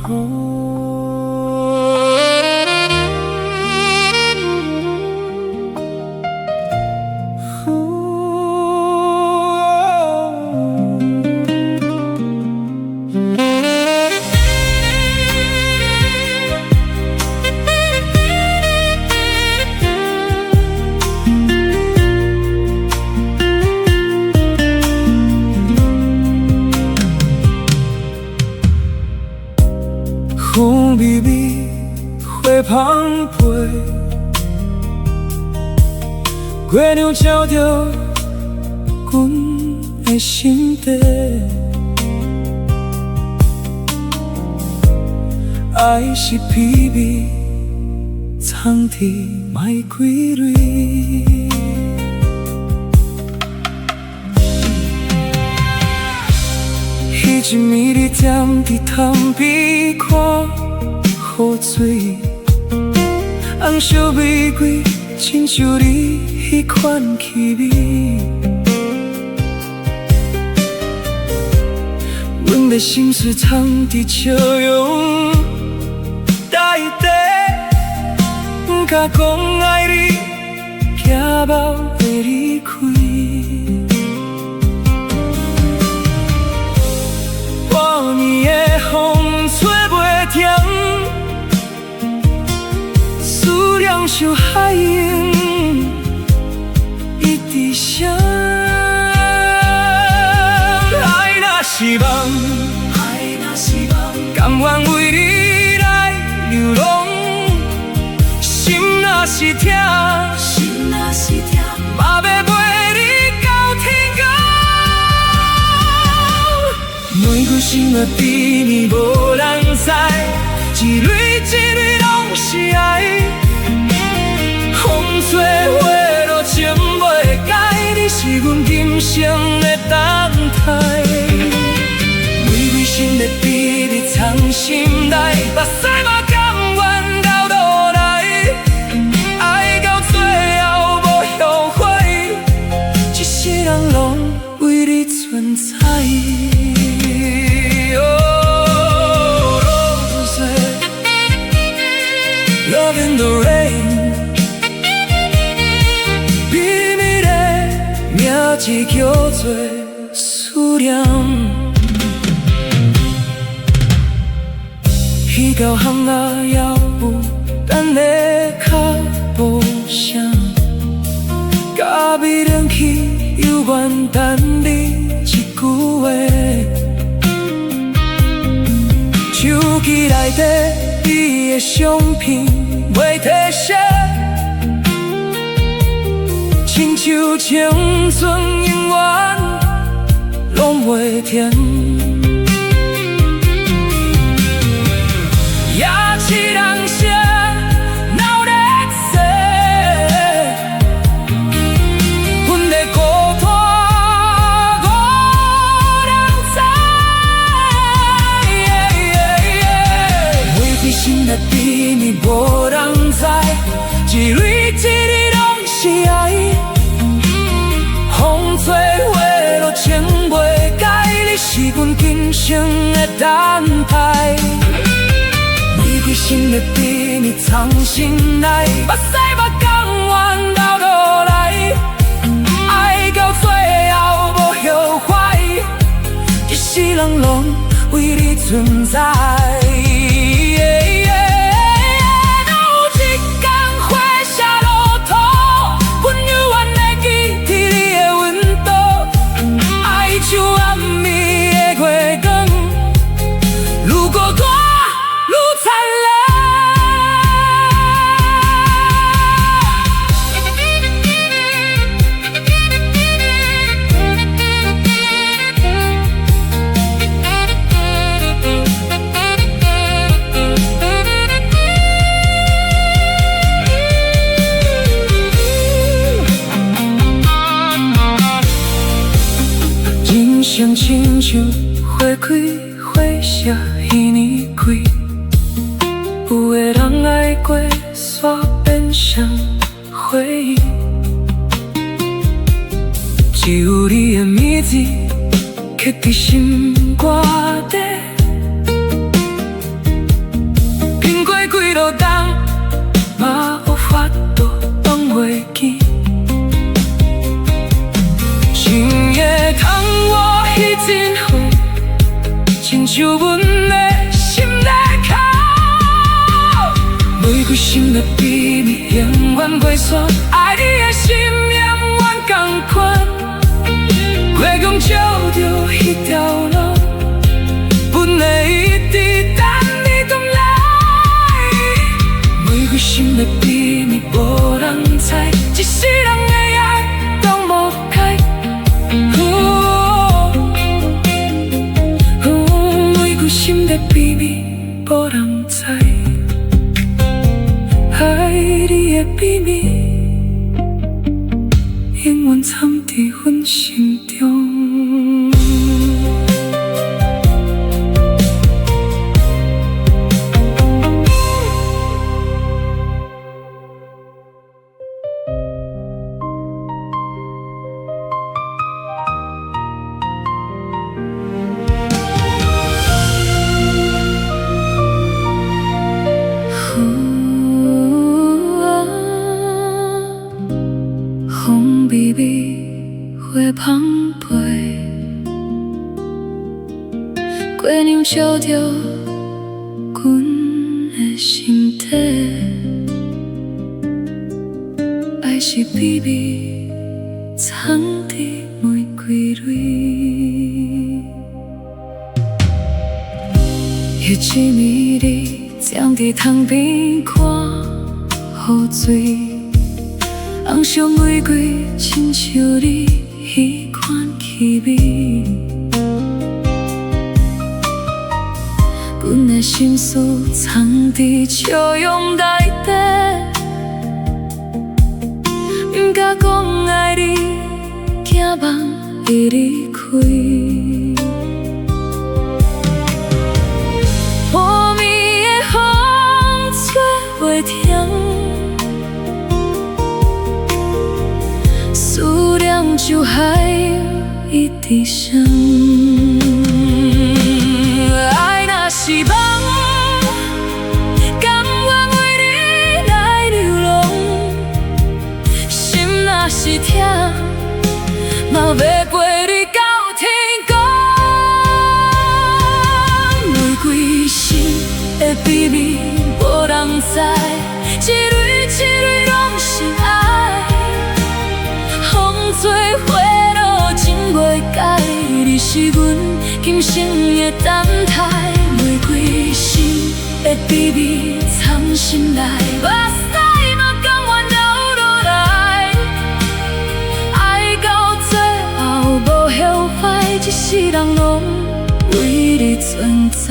风微微，花香飞，月亮照着阮的心底，爱是秘密，藏伫玫瑰蕊。迄一暝你踮伫塘边看雨水，红烧玫瑰亲像你迄款气味。阮的心事藏伫笑容内底，不敢讲爱你，惊某会离开。半暝的风吹袂停，思念像海涌，一直想。爱若是梦，甘愿为你来流浪。心若是痛，嘛要陪你到天光。玫瑰心啊，比你无人知，一蕊一蕊拢是爱。风吹花落情袂改，你是阮今生的等待。玫瑰心的比你藏心内，目屎嘛甘愿流落来。爱到最后无后悔，一世人拢为你存在。Love in the rain， 秘密的名字叫做思念。彼条巷仔也有咱的脚步声，甲美冷气犹原等你一句话。手机内底你的相片袂褪色，亲像青春永远拢袂停。夜市人声闹热闹，阮的孤单无人知。玫瑰心内比你无人知，一蕊一蕊拢是爱。风吹花落情袂改，你是阮今生的等待。玫瑰心的比你藏心内，目屎嘛甘愿流落来。爱到最后无后悔，一世人拢为你存在。像暗暝的月光，愈孤单愈灿人生亲像花开花谢彼年开，有的人爱过煞变成回忆，只有你的名字刻在心肝底。亲像阮的心在哭。玫瑰心的秘密永远袂散，爱你的心永远同款。月光照着彼条路，阮会一直等你回来。玫瑰心的秘密无人知，一世人的爱拢无解。玫瑰心的秘密无人知，爱你的秘密永远藏伫阮心中。风微微，花芳飞，月亮照着阮的身体，爱是秘密藏伫玫瑰蕊，迄一暝你站伫窗边看雨水。红色玫瑰，亲像你迄款气味，阮的心事藏伫笑容内底，不敢讲爱你，惊梦会离开。破灭的风吹袂停。思念就海一直升，爱若是梦，甘愿为你来流浪；心若是痛，嘛要陪你到天光。玫瑰心的秘密无人知，一蕊一蕊拢是爱。做花路情袂改，你是阮今生的等待。玫瑰心的秘密藏心内，目屎嘛甘愿流落来。爱到最后无后悔，一世人拢为你存在。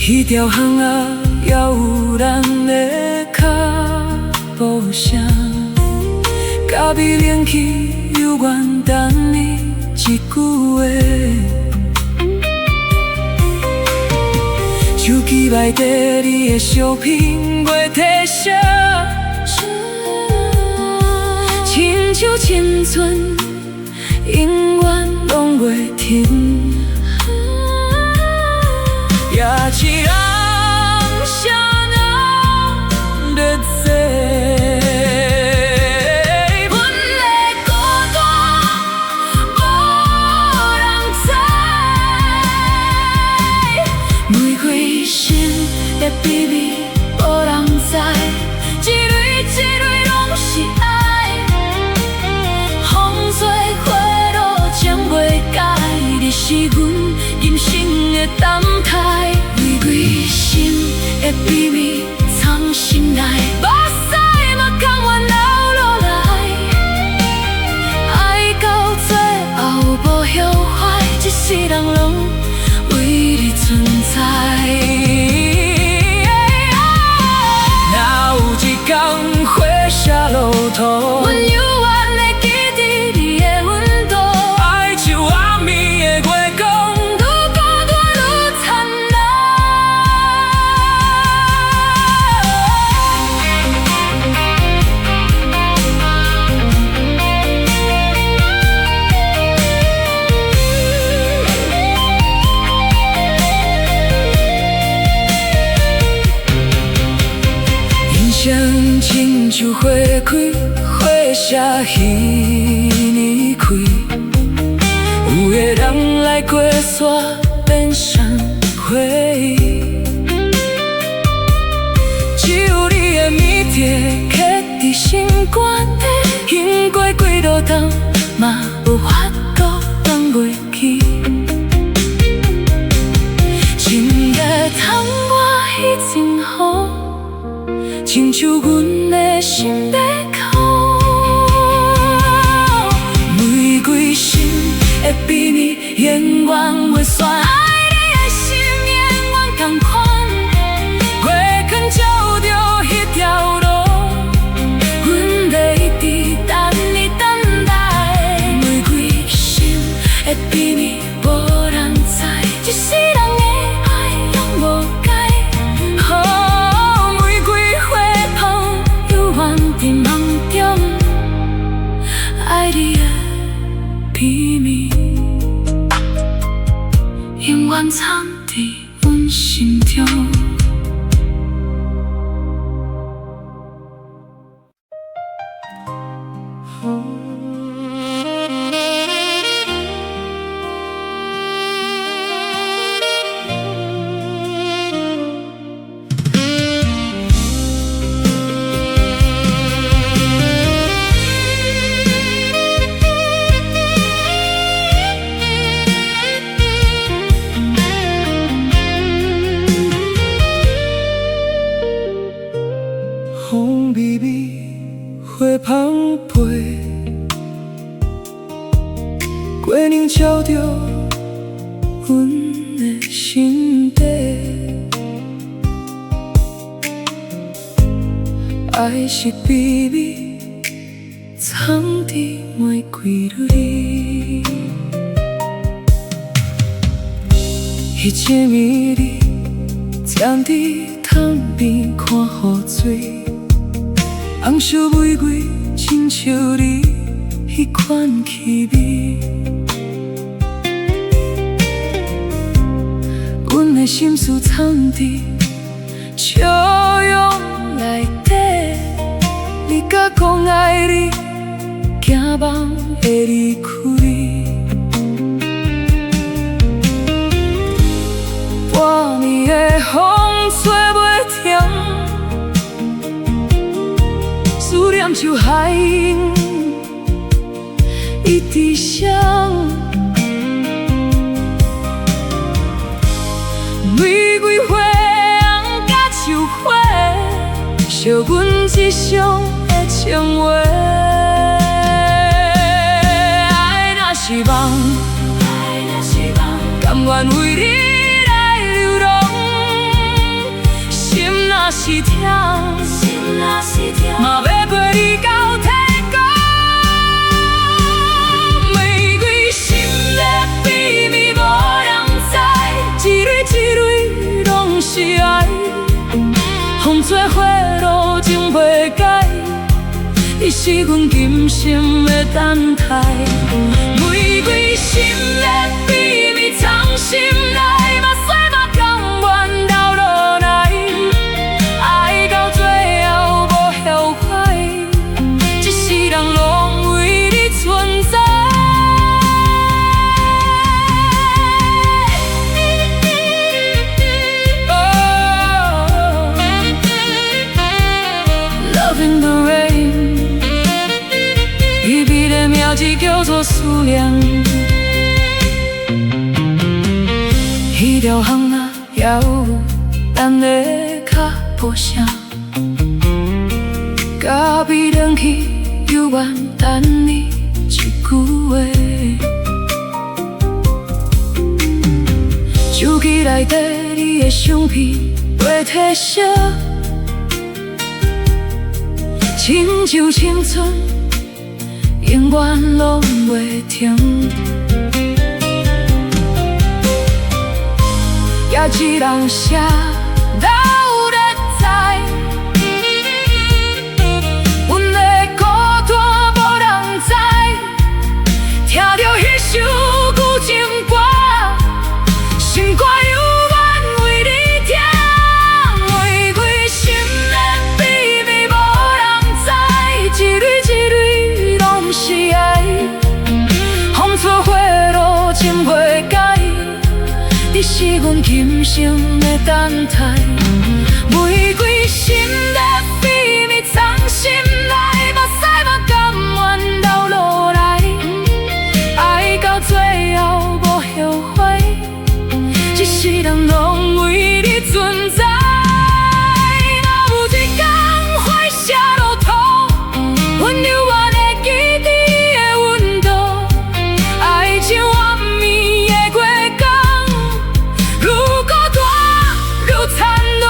迄条巷仔也有咱的脚步声，咖啡冷气犹原等你一句话，手机内底你的相片袂褪色，亲像青春永远拢袂停。也一人谁人在做？阮的孤单无人知，玫瑰心的秘密无人知，一蕊一蕊拢是爱。风吹花落将袂改，你是阮今生的等待。玫瑰心的秘密藏心内，目屎嘛甘愿流落来。爱到最后无后悔，一世人拢为你存在。哪有一天会下路途？花开，花谢彼年开，有个人来过山，变成回忆。只有你的谜题刻在心肝底，经过几落冬，嘛有法度放袂记。深夜窗外彼阵雨，亲像阮的心在哭。玫瑰心会比你永远袂散，爱你的心永远同款。月光照着彼条路，阮会一直等你等待。玫瑰心会比你无人知，一世人的爱永无解。玫瑰花香幽怨在梦中，爱你的秘密永远藏在阮心中。风微微，花香飞，月亮照着阮的心底。爱是秘密，藏在玫瑰里。彼个暝日，站在塘边看雨水。红烧玫瑰，亲像你迄款气味。阮的心事藏伫笑容内底。你甲讲爱你，惊梦会离开。半暝的风吹袂停。思念像海涌，一直想。玫瑰花红甲树花，惜阮一生的情话。爱若是梦，甘愿为你来流浪。心若是痛，嘛要陪你到天光。玫瑰心的秘密无人知，一蕊一蕊拢是爱。风吹花落情袂改，你是阮今生的等待。玫瑰心的秘密藏心内，嘛水嘛甘愿流落来。爱到最后无后悔，一世人拢为你存在。Love in the rain， 彼彼的名字叫做思念。彼条巷仔也有咱的脚步声。咖啡冷去，犹原等你一句话。手机内底你的相片袂褪色，亲像青春，永远拢袂停。也一人写到热在。听着迄首旧情歌，心肝犹原为你听。玫瑰心的秘密无人知，是阮今生的等待。玫瑰心的秘密藏心内，目屎目甘愿流落来，爱到最后无后悔，一世人拢为你存在。若有一天火车路途，阮永远会记得你的温度，爱情完美的月光，愈孤单愈灿烂。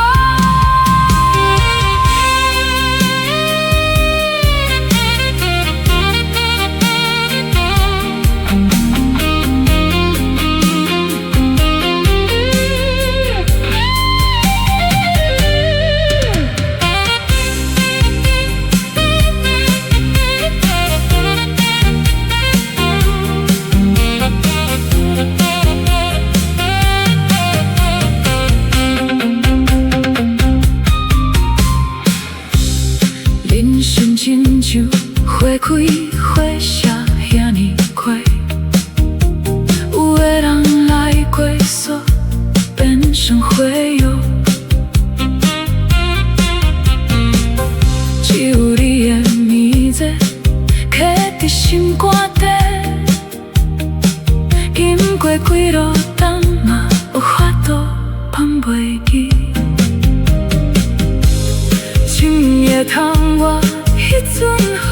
人生亲像花开花谢遐尼快，有的人来过煞变成花药，只有你的名字刻在心肝底，经过几路冬嘛有法度放袂记。深夜窗外，迄阵。